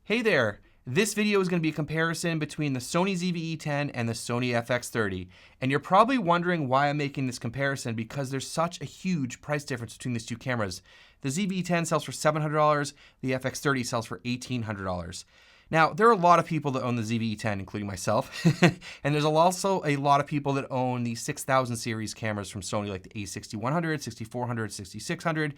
Hey there! This video is going to be a comparison between the Sony ZV-E10 and the Sony FX30. And you're probably wondering why I'm making this comparison because there's such a huge price difference between these two cameras. The ZV-E10 sells for $700, the FX30 sells for $1,800. Now, there are a lot of people that own the ZV-E10, including myself, and there's also a lot of people that own the 6000 series cameras from Sony, like the a6100, 6400, 6600,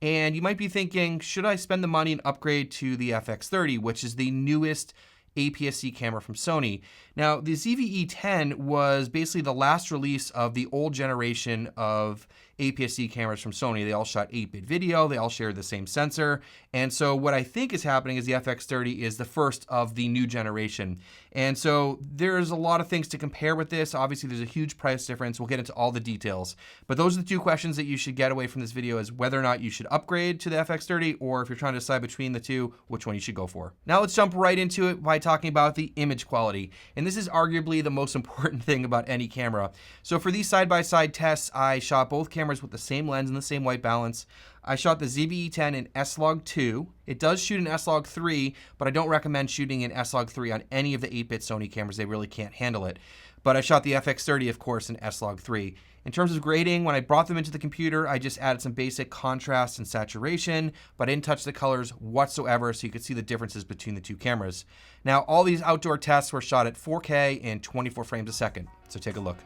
and you might be thinking, should I spend the money and upgrade to the FX30, which is the newest APS-C camera from Sony? Now, the ZV-E10 was basically the last release of the old generation of APS-C cameras from Sony. They all shot 8-bit video, they all shared the same sensor, and so what I think is happening is the FX30 is the first of the new generation. And so there's a lot of things to compare with this. Obviously, there's a huge price difference. We'll get into all the details. But those are the two questions that you should get away from this video, is whether or not you should upgrade to the FX30, or if you're trying to decide between the two, which one you should go for. Now let's jump right into it by talking about the image quality. And this is arguably the most important thing about any camera. So for these side-by-side tests, I shot both cameras with the same lens and the same white balance. I shot the ZV-E10 in S-Log2. It does shoot in S-Log3, but I don't recommend shooting in S-Log3 on any of the 8-bit Sony cameras. They really can't handle it. But I shot the FX30, of course, in S-Log3. In terms of grading, when I brought them into the computer, I just added some basic contrast and saturation, but I didn't touch the colors whatsoever, so you could see the differences between the two cameras. Now, all these outdoor tests were shot at 4K and 24 frames a second, so take a look.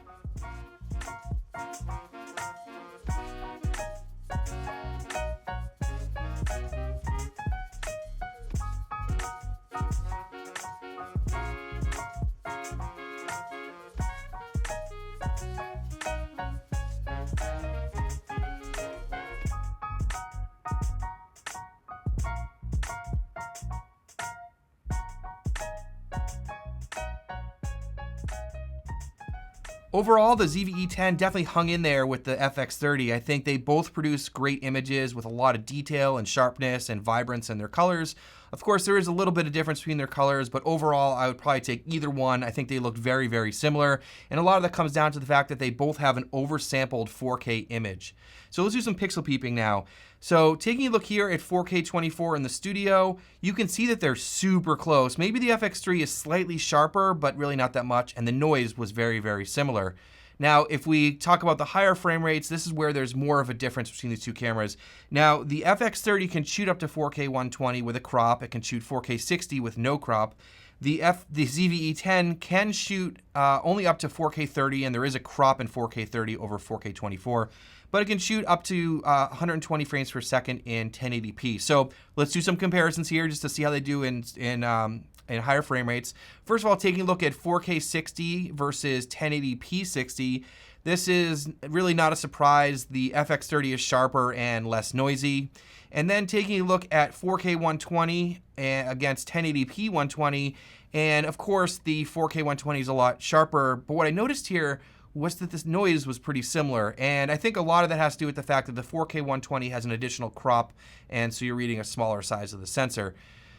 Overall, the ZV-E10 definitely hung in there with the FX30. I think they both produce great images with a lot of detail and sharpness and vibrance in their colors. Of course, there is a little bit of difference between their colors, but overall, I would probably take either one. I think they look very, very similar. And a lot of that comes down to the fact that they both have an oversampled 4K image. So let's do some pixel peeping now. So taking a look here at 4K 24 in the studio, you can see that they're super close. Maybe the FX3 is slightly sharper, but really not that much, and the noise was very, very similar. Now, if we talk about the higher frame rates, this is where there's more of a difference between these two cameras. Now, the FX30 can shoot up to 4K 120 with a crop. It can shoot 4K 60 with no crop. The ZV-E10 can shoot only up to 4K 30, and there is a crop in 4K 30 over 4K 24. But it can shoot up to 120 frames per second in 1080p. So let's do some comparisons here just to see how they do in higher frame rates. First of all, taking a look at 4K 60 versus 1080p 60, this is really not a surprise. The FX30 is sharper and less noisy. And then taking a look at 4K 120 against 1080p 120, and of course the 4K 120 is a lot sharper, but what I noticed here was that this noise was pretty similar. And I think a lot of that has to do with the fact that the 4K 120 has an additional crop, and so you're reading a smaller size of the sensor.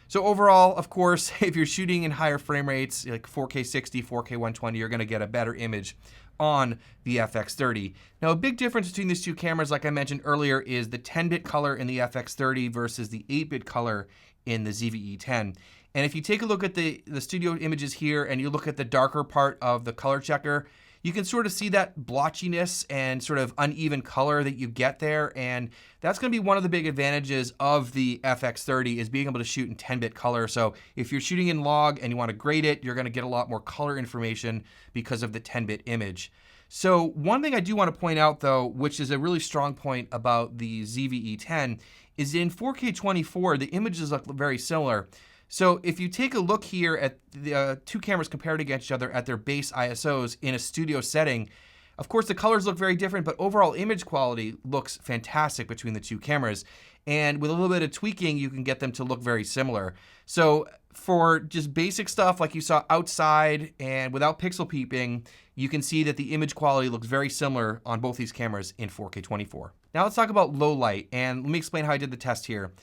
So overall, of course, if you're shooting in higher frame rates, like 4K 60, 4K 120, you're gonna get a better image on the FX30. Now, a big difference between these two cameras, like I mentioned earlier, is the 10-bit color in the FX30 versus the 8-bit color in the ZV-E10. And if you take a look at the studio images here and you look at the darker part of the color checker, you can sort of see that blotchiness and sort of uneven color that you get there, and that's going to be one of the big advantages of the FX30 is being able to shoot in 10-bit color. So if you're shooting in log and you want to grade it, you're going to get a lot more color information because of the 10-bit image. So one thing I do want to point out, though, which is a really strong point about the ZV-E10, is in 4K 24, the images look very similar. So if you take a look here at the two cameras compared against each other at their base ISOs in a studio setting, of course the colors look very different, but overall image quality looks fantastic between the two cameras. And with a little bit of tweaking, you can get them to look very similar. So for just basic stuff like you saw outside and without pixel peeping, you can see that the image quality looks very similar on both these cameras in 4K 24. Now let's talk about low light, and let me explain how I did the test here.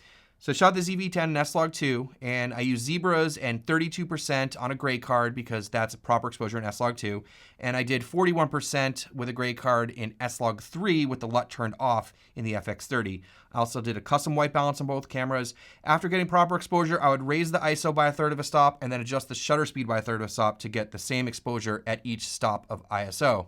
So I shot the ZV-E10 in S-Log2, and I used zebras and 32% on a gray card because that's a proper exposure in S-Log2. And I did 41% with a gray card in S-Log3 with the LUT turned off in the FX30. I also did a custom white balance on both cameras. After getting proper exposure, I would raise the ISO by 1/3 of a stop and then adjust the shutter speed by 1/3 of a stop to get the same exposure at each stop of ISO.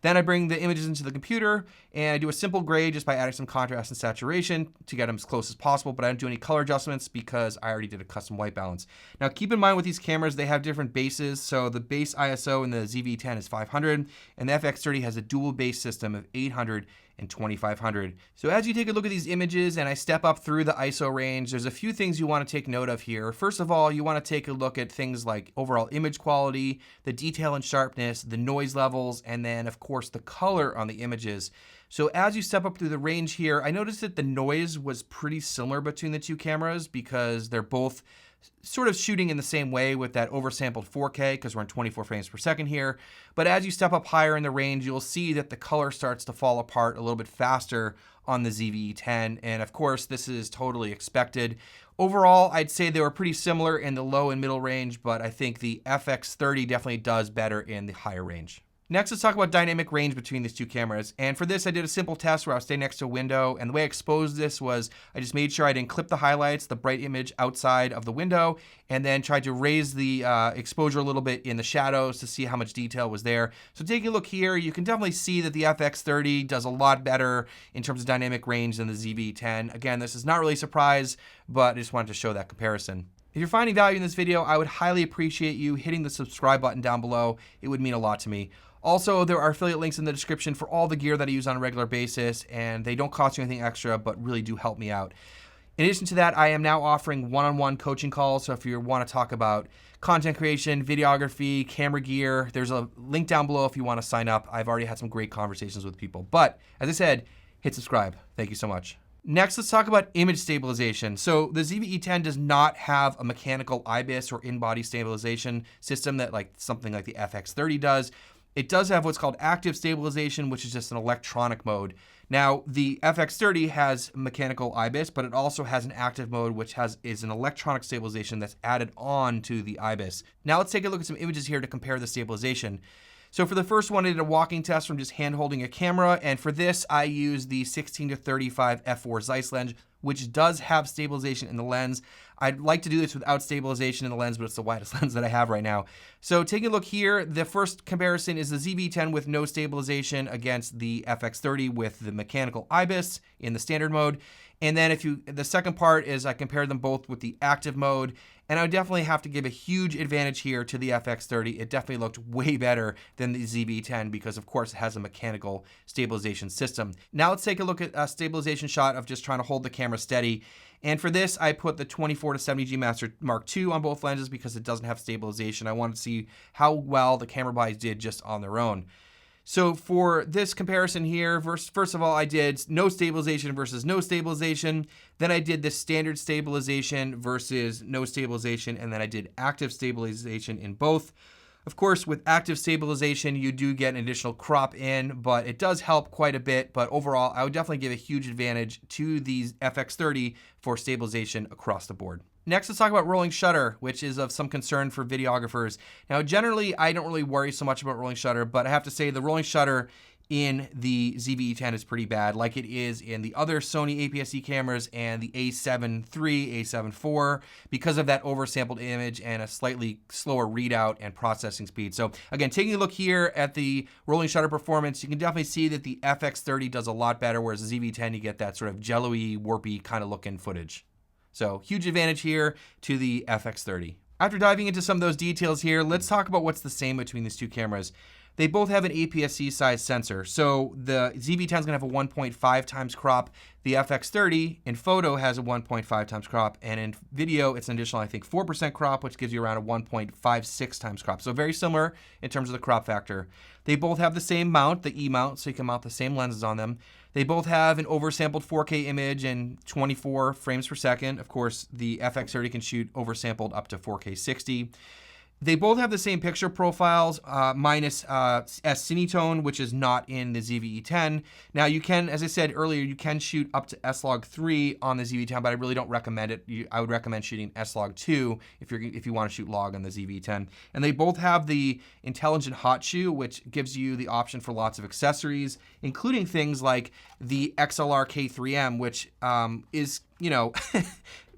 Then I bring the images into the computer and I do a simple grade just by adding some contrast and saturation to get them as close as possible, but I don't do any color adjustments because I already did a custom white balance. Now keep in mind with these cameras, they have different bases. So the base ISO in the ZV-E10 is 500 and the FX30 has a dual base system of 800 and 2500. So as you take a look at these images and I step up through the ISO range, there's a few things you want to take note of here. First of all, you want to take a look at things like overall image quality, the detail and sharpness, the noise levels, and then of course the color on the images. So as you step up through the range here, I noticed that the noise was pretty similar between the two cameras because they're both sort of shooting in the same way with that oversampled 4K because we're in 24 frames per second here. But as you step up higher in the range, you'll see that the color starts to fall apart a little bit faster on the ZV-E10. And of course, this is totally expected. Overall, I'd say they were pretty similar in the low and middle range, but I think the FX30 definitely does better in the higher range. Next, let's talk about dynamic range between these two cameras. And for this, I did a simple test where I was staying next to a window. And the way I exposed this was I just made sure I didn't clip the highlights, the bright image outside of the window, and then tried to raise the exposure a little bit in the shadows to see how much detail was there. So taking a look here, you can definitely see that the FX30 does a lot better in terms of dynamic range than the ZV-E10. Again, this is not really a surprise, but I just wanted to show that comparison. If you're finding value in this video, I would highly appreciate you hitting the subscribe button down below. It would mean a lot to me. Also, there are affiliate links in the description for all the gear that I use on a regular basis, and they don't cost you anything extra, but really do help me out. In addition to that, I am now offering one-on-one coaching calls, so if you want to talk about content creation, videography, camera gear, there's a link down below if you want to sign up. I've already had some great conversations with people. But, as I said, hit subscribe. Thank you so much. Next, let's talk about image stabilization. So the ZV-E10 does not have a mechanical IBIS or in-body stabilization system that something like the FX30 does. It does have what's called active stabilization, which is just an electronic mode. Now, the FX30 has mechanical IBIS, but it also has an active mode, which is an electronic stabilization that's added on to the IBIS. Now let's take a look at some images here to compare the stabilization. So for the first one, I did a walking test from just hand holding a camera, and for this, I used the 16-35 f4 Zeiss lens, which does have stabilization in the lens. I'd like to do this without stabilization in the lens, but it's the widest lens that I have right now. So taking a look here, the first comparison is the ZV-E10 with no stabilization against the FX30 with the mechanical IBIS in the standard mode. And then the second part is I compared them both with the active mode, and I would definitely have to give a huge advantage here to the FX30. It definitely looked way better than the ZV-E10 because of course it has a mechanical stabilization system. Now let's take a look at a stabilization shot of just trying to hold the camera steady. And for this, I put the 24-70G Master Mark II on both lenses because it doesn't have stabilization. I wanted to see how well the camera bodies did just on their own. So for this comparison here, first of all, I did no stabilization versus no stabilization. Then I did the standard stabilization versus no stabilization. And then I did active stabilization in both. Of course, with active stabilization, you do get an additional crop in, but it does help quite a bit. But overall, I would definitely give a huge advantage to the FX30 for stabilization across the board. Next, let's talk about rolling shutter, which is of some concern for videographers. Now, generally, I don't really worry so much about rolling shutter, but I have to say the rolling shutter in the ZV-E10 is pretty bad, like it is in the other Sony APS-C cameras and the A7 III, A7 IV, because of that oversampled image and a slightly slower readout and processing speed. So again, taking a look here at the rolling shutter performance, you can definitely see that the FX30 does a lot better, whereas the ZV-E10, you get that sort of jello-y, warpy kind of looking footage. So huge advantage here to the FX30. After diving into some of those details here, let's talk about what's the same between these two cameras. They both have an APS-C size sensor. So the ZV-E10 is gonna have a 1.5 times crop. The FX30 in photo has a 1.5 times crop, and in video, it's an additional, I think, 4% crop, which gives you around a 1.56 times crop. So very similar in terms of the crop factor. They both have the same mount, the E mount, so you can mount the same lenses on them. They both have an oversampled 4K image and 24 frames per second. Of course, the FX30 can shoot oversampled up to 4K 60. They both have the same picture profiles, minus S-Cinetone, which is not in the ZV-E10. Now you can, as I said earlier, you can shoot up to S-Log3 on the ZV-E10, but I really don't recommend it. I would recommend shooting S-Log2 if you want to shoot log on the ZV-E10. And they both have the intelligent hot shoe, which gives you the option for lots of accessories, including things like the XLR K3M, which is, you know,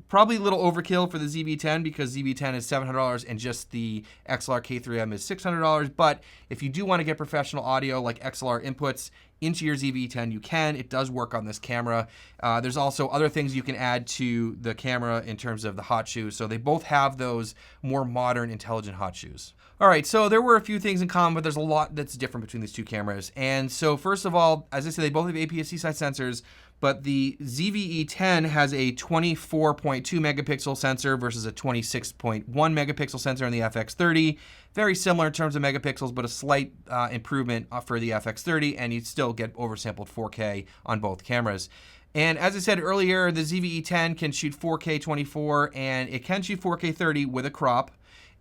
probably a little overkill for the ZV-10 because ZV-10 is $700 and just the XLR K3M is $600. But if you do want to get professional audio like XLR inputs into your ZV-10, you can. It does work on this camera. There's also other things you can add to the camera in terms of the hot shoes. So they both have those more modern, intelligent hot shoes. All right, so there were a few things in common, but there's a lot that's different between these two cameras. And so first of all, as I said, they both have APS-C side sensors, but the ZV-E10 has a 24.2 megapixel sensor versus a 26.1 megapixel sensor in the FX30. Very similar in terms of megapixels, but a slight improvement for the FX30, and you still get oversampled 4K on both cameras. And as I said earlier, the ZV-E10 can shoot 4K 24, and it can shoot 4K 30 with a crop.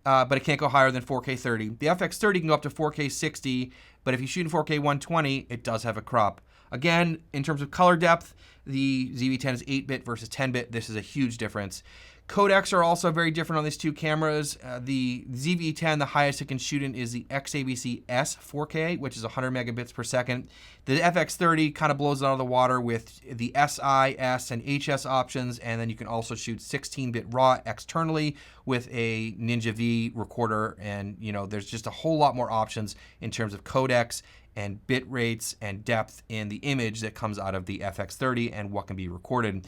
But it can't go higher than 4K 30. The FX30 can go up to 4K 60, but if you shoot in 4K 120, it does have a crop. Again, in terms of color depth, the ZV-10 is 8-bit versus 10-bit. This is a huge difference. Codecs are also very different on these two cameras. The ZV-10, the highest it can shoot in is the XAVC-S 4K, which is 100 megabits per second. The FX30 kind of blows it out of the water with the SI, S, and HS options, and then you can also shoot 16-bit RAW externally with a Ninja V recorder, and you know there's just a whole lot more options in terms of codecs and bit rates and depth in the image that comes out of the FX30 and what can be recorded.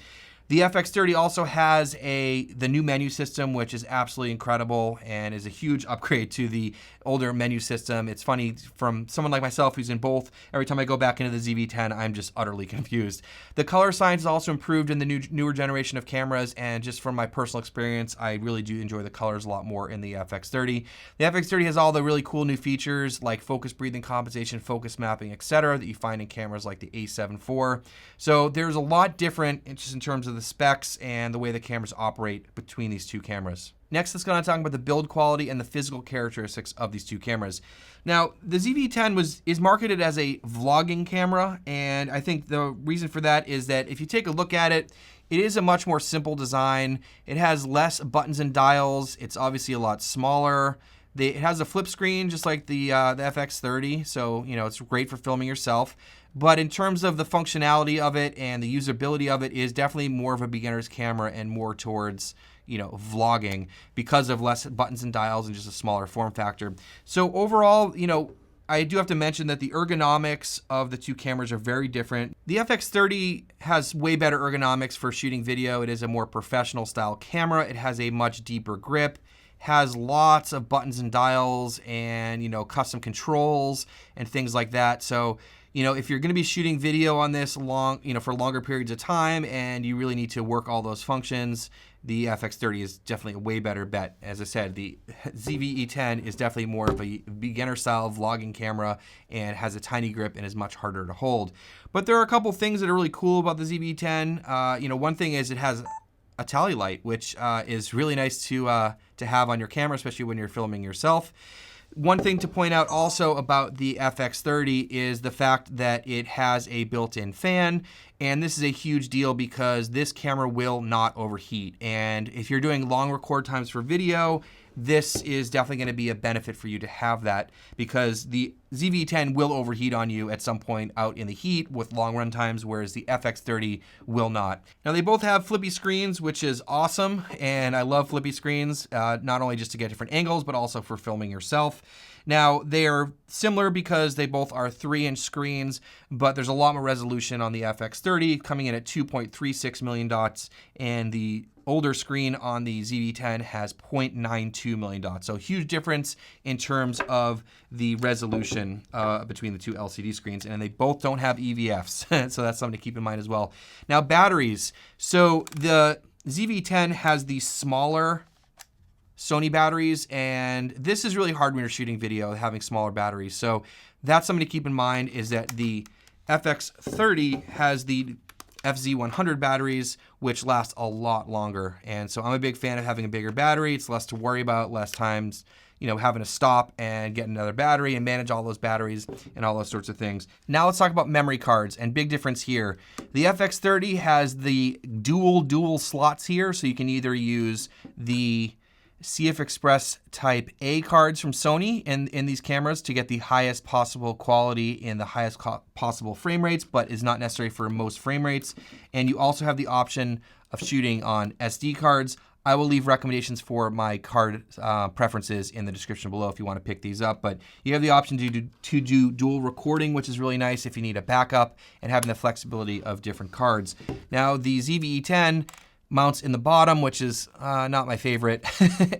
The FX30 also has the new menu system, which is absolutely incredible and is a huge upgrade to the older menu system. It's funny, from someone like myself who's in both, every time I go back into the ZV-10, I'm just utterly confused. The color science is also improved in the newer generation of cameras, and just from my personal experience, I really do enjoy the colors a lot more in the FX30. The FX30 has all the really cool new features like focus breathing compensation, focus mapping, etc., that you find in cameras like the A7 IV. So there's a lot different just in terms of the specs and the way the cameras operate between these two cameras. Next, let's go on and talk about the build quality and the physical characteristics of these two cameras. Now, the ZV-10 is marketed as a vlogging camera, and I think the reason for that is that if you take a look at it, it is a much more simple design. It has less buttons and dials. It's obviously a lot smaller. It has a flip screen just like the FX30, so you know it's great for filming yourself. But in terms of the functionality of it and the usability of it, is definitely more of a beginner's camera and more towards, you know, vlogging because of less buttons and dials and just a smaller form factor. So overall, you know, I do have to mention that the ergonomics of the two cameras are very different. The FX30 has way better ergonomics for shooting video. It is a more professional style camera. It has a much deeper grip, has lots of buttons and dials and, you know, custom controls and things like that. So, you know, if you're going to be shooting video on this for longer periods of time and you really need to work all those functions, the FX30 is definitely a way better bet. As I said, the ZV-E10 is definitely more of a beginner style vlogging camera and has a tiny grip and is much harder to hold. But there are a couple things that are really cool about the ZV-E10. You know, one thing is it has a tally light, which is really nice to have on your camera, especially when you're filming yourself. One thing to point out also about the FX30 is the fact that it has a built-in fan, and this is a huge deal because this camera will not overheat. And if you're doing long record times for video, this is definitely going to be a benefit for you to have that, because the ZV-10 will overheat on you at some point out in the heat with long run times, whereas the FX30 will not. Now they both have flippy screens, which is awesome, and I love flippy screens, not only just to get different angles, but also for filming yourself. Now, they are similar because they both are 3-inch screens, but there's a lot more resolution on the FX30, coming in at 2.36 million dots, and the older screen on the ZV-10 has 0.92 million dots. So huge difference in terms of the resolution between the two LCD screens, and they both don't have EVFs, so that's something to keep in mind as well. Now, batteries. So the ZV-10 has the smaller Sony batteries, and this is really hard when you're shooting video, having smaller batteries. So that's something to keep in mind, is that the FX30 has the FZ100 batteries, which last a lot longer. And so I'm a big fan of having a bigger battery. It's less to worry about, less times, having to stop and get another battery and manage all those batteries and all those sorts of things. Now let's talk about memory cards, and big difference here. The FX30 has the dual slots here, so you can either use the CF Express Type A cards from Sony in these cameras to get the highest possible quality and the highest possible frame rates, but is not necessary for most frame rates. And you also have the option of shooting on SD cards. I will leave recommendations for my card preferences in the description below if you want to pick these up. But you have the option to do dual recording, which is really nice if you need a backup, and having the flexibility of different cards. Now, the ZV-E10 mounts in the bottom, which is not my favorite,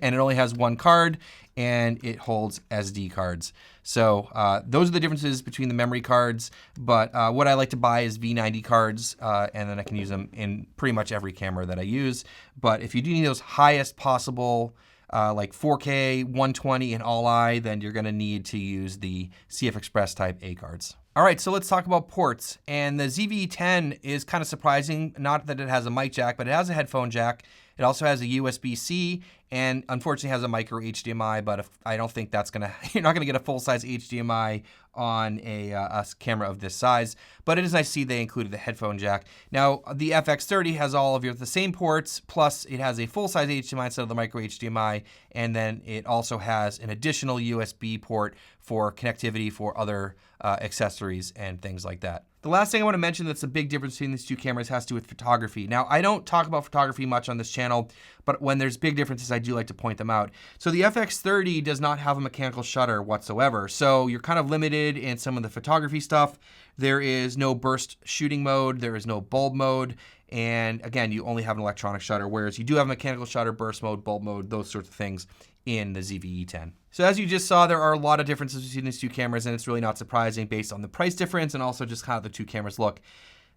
and it only has one card, and it holds SD cards. So those are the differences between the memory cards, but what I like to buy is V90 cards, and then I can use them in pretty much every camera that I use. But if you do need those highest possible, like 4K, 120, and all-I, then you're gonna need to use the CF Express Type A cards. All right, so let's talk about ports. And the ZV-E10 is kind of surprising, not that it has a mic jack, but it has a headphone jack. It also has a USB-C, and unfortunately has a micro HDMI, but I don't think that's you're not gonna get a full-size HDMI on a camera of this size, but it is nice to see they included the headphone jack. Now, the FX30 has all of the same ports, plus it has a full-size HDMI instead of the micro HDMI, and then it also has an additional USB port for connectivity for other accessories and things like that. The last thing I want to mention that's a big difference between these two cameras has to do with photography. Now, I don't talk about photography much on this channel, but when there's big differences, I do like to point them out. So the FX30 does not have a mechanical shutter whatsoever, so you're kind of limited in some of the photography stuff. There is no burst shooting mode, there is no bulb mode, and again, you only have an electronic shutter, whereas you do have mechanical shutter, burst mode, bulb mode, those sorts of things in the ZV-E10. So as you just saw, there are a lot of differences between these two cameras, and it's really not surprising based on the price difference and also just how the two cameras look.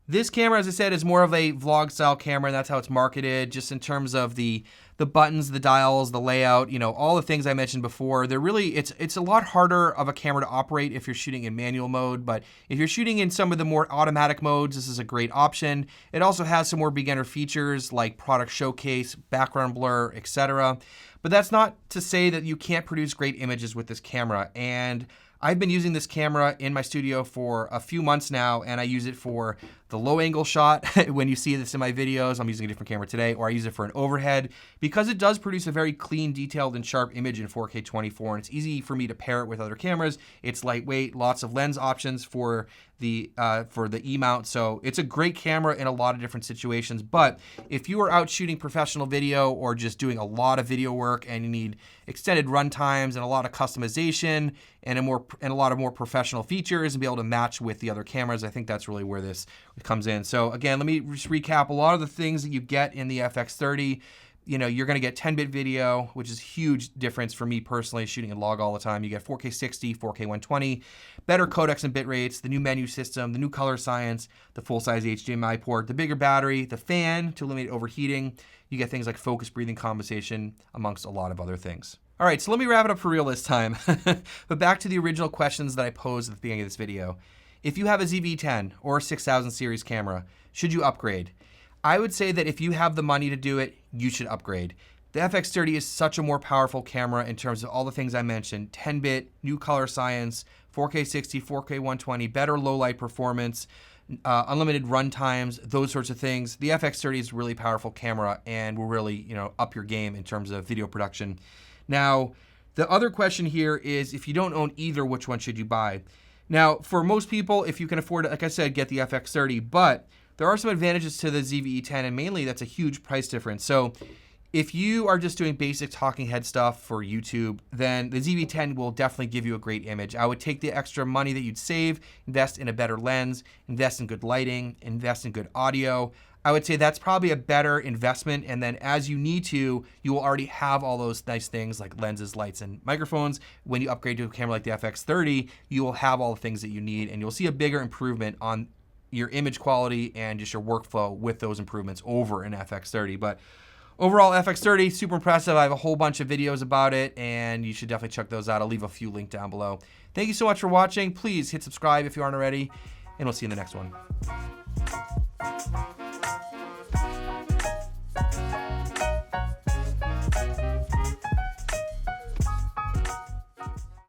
This camera, as I said, is more of a vlog style camera, and that's how it's marketed, just in terms of the buttons, the dials, the layout, all the things I mentioned before. They're really, it's a lot harder of a camera to operate if you're shooting in manual mode, but if you're shooting in some of the more automatic modes, this is a great option. It also has some more beginner features like product showcase, background blur, etc. But that's not to say that you can't produce great images with this camera. And I've been using this camera in my studio for a few months now, and I use it for the low angle shot. When you see this in my videos, I'm using a different camera today, or I use it for an overhead, because it does produce a very clean, detailed, and sharp image in 4K 24, and it's easy for me to pair it with other cameras. It's lightweight, lots of lens options for the E-mount, so it's a great camera in a lot of different situations. But if you are out shooting professional video or just doing a lot of video work and you need extended run times and a lot of customization and a lot of more professional features and be able to match with the other cameras, I think that's really where this comes in. So again, let me just recap a lot of the things that you get in the FX30. You're going to get 10-bit video, which is a huge difference for me personally, shooting in log all the time. You get 4K 60, 4K 120, better codecs and bit rates, the new menu system, the new color science, the full-size HDMI port, the bigger battery, the fan to eliminate overheating. You get things like focus, breathing, compensation, amongst a lot of other things. All right, so let me wrap it up for real this time. But back to the original questions that I posed at the beginning of this video. If you have a ZV-E10 or a 6000 series camera, should you upgrade? I would say that if you have the money to do it, you should upgrade. The FX30 is such a more powerful camera in terms of all the things I mentioned: 10-bit, new color science, 4K 60, 4K 120, better low light performance, unlimited run times, those sorts of things. The FX30 is a really powerful camera and will really, up your game in terms of video production. Now, the other question here is, if you don't own either, which one should you buy? Now, for most people, if you can afford it, like I said, get the FX30, but there are some advantages to the ZV-E10, and mainly that's a huge price difference. So if you are just doing basic talking head stuff for YouTube, then the ZV-E10 will definitely give you a great image. I would take the extra money that you'd save, invest in a better lens, invest in good lighting, invest in good audio. I would say that's probably a better investment, and then as you need to, you will already have all those nice things like lenses, lights, and microphones. When you upgrade to a camera like the FX30, you will have all the things that you need, and you'll see a bigger improvement on your image quality and just your workflow with those improvements over an FX30. But overall, FX30, super impressive. I have a whole bunch of videos about it, and you should definitely check those out. I'll leave a few linked down below. Thank you so much for watching. Please hit subscribe if you aren't already, and we'll see you in the next one.